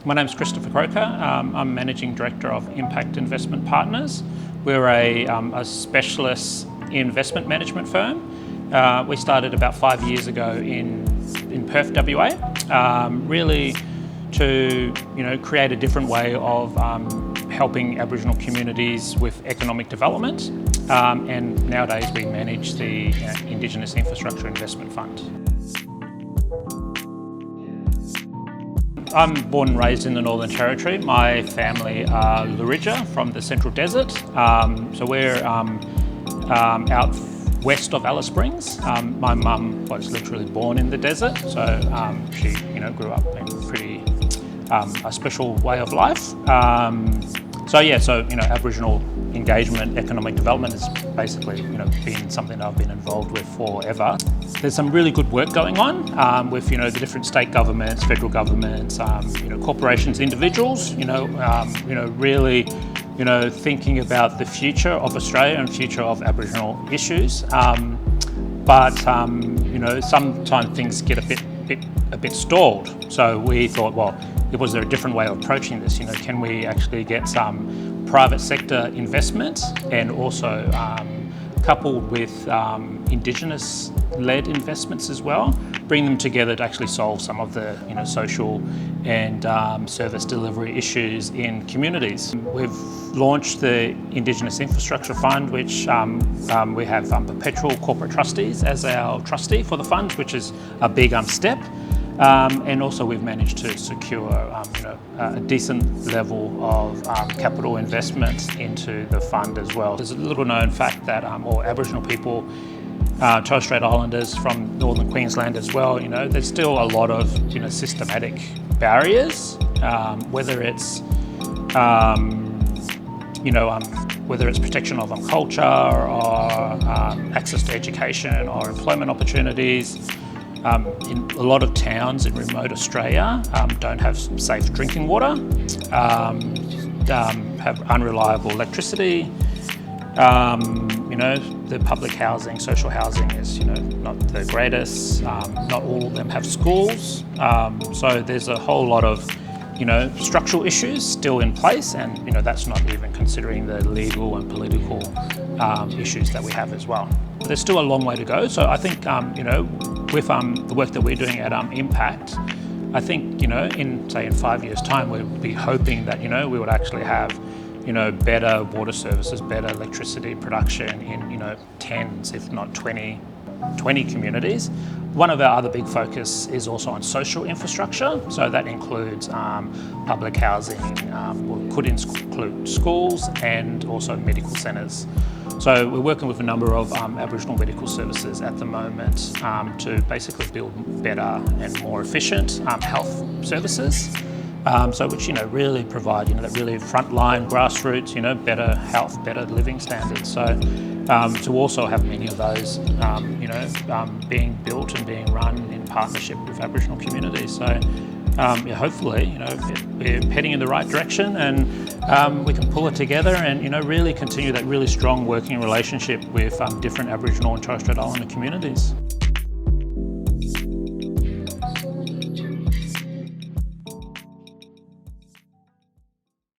My name's Chris Croker. I'm Managing Director of Impact Investment Partners. We're a specialist investment management firm. We started about 5 years ago in Perth, WA, really to create a different way of helping Aboriginal communities with economic development. And nowadays we manage the Indigenous Infrastructure Investment Fund. I'm born and raised in the Northern Territory. My family are Luritja from the Central Desert. So we're out west of Alice Springs. My mum was literally born in the desert, so she grew up in pretty a special way of life. So Aboriginal engagement, economic development has basically been something that I've been involved with forever. There's some really good work going on with the different state governments, federal governments, corporations, individuals. Really thinking about the future of Australia and future of Aboriginal issues. But sometimes things get a bit stalled. So we thought, well, was there a different way of approaching this? Can we actually get some private sector investment and also coupled with Indigenous-led investments as well, bring them together to actually solve some of the social and service delivery issues in communities. We've launched the Indigenous Infrastructure Fund, which we have perpetual corporate trustees as our trustee for the fund, which is a big step. And also we've managed to secure a decent level of capital investment into the fund as well. There's a little known fact that all Aboriginal people, Torres Strait Islanders from Northern Queensland as well, there's still a lot of systematic barriers, whether it's whether it's protection of culture or access to education or employment opportunities. In a lot of towns in remote Australia don't have safe drinking water, have unreliable electricity. The public housing, social housing is not the greatest. Not all of them have schools. So there's a whole lot of structural issues still in place, and that's not even considering the legal and political issues that we have as well. There's still a long way to go. So I think with the work that we're doing at Impact, I think in 5 years' time we'll be hoping that we would actually have better water services, better electricity production in tens, if not 20 communities. One of our other big focus is also on social infrastructure, so that includes public housing, could include schools and also medical centres. So we're working with a number of Aboriginal medical services at the moment to basically build better and more efficient health services. Which really provide that really frontline grassroots better health, better living standards. So to also have many of those being built and being run in partnership with Aboriginal communities. So hopefully we're heading in the right direction, and we can pull it together and really continue that really strong working relationship with different Aboriginal and Torres Strait Islander communities.